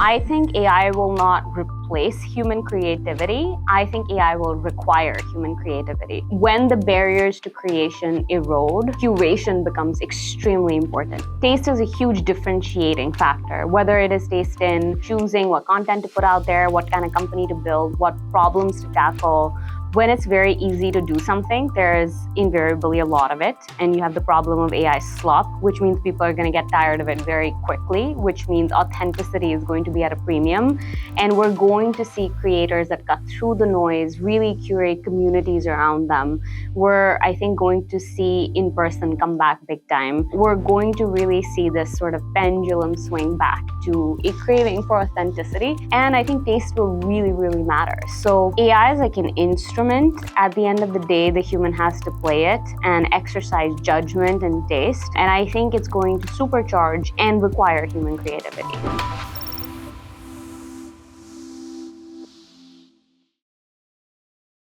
I think AI will not replace human creativity. I think AI will require human creativity. When the barriers to creation erode, curation becomes extremely important. Taste is a huge differentiating factor, whether it is taste in choosing what content to put out there, what kind of company to build, what problems to tackle. When it's very easy to do something, there's invariably a lot of it, and you have the problem of AI slop, which means people are going to get tired of it very quickly, which means authenticity is going to be at a premium, and we're going to see creators that cut through the noise, really curate communities around them. We're, I think, going to see in-person come back big time. We're going to really see this sort of pendulum swing back to a craving for authenticity, and I think taste will really, really matter. So AI is like an instrument. At the end of the day, the human has to play it and exercise judgment and taste. And I think it's going to supercharge and require human creativity.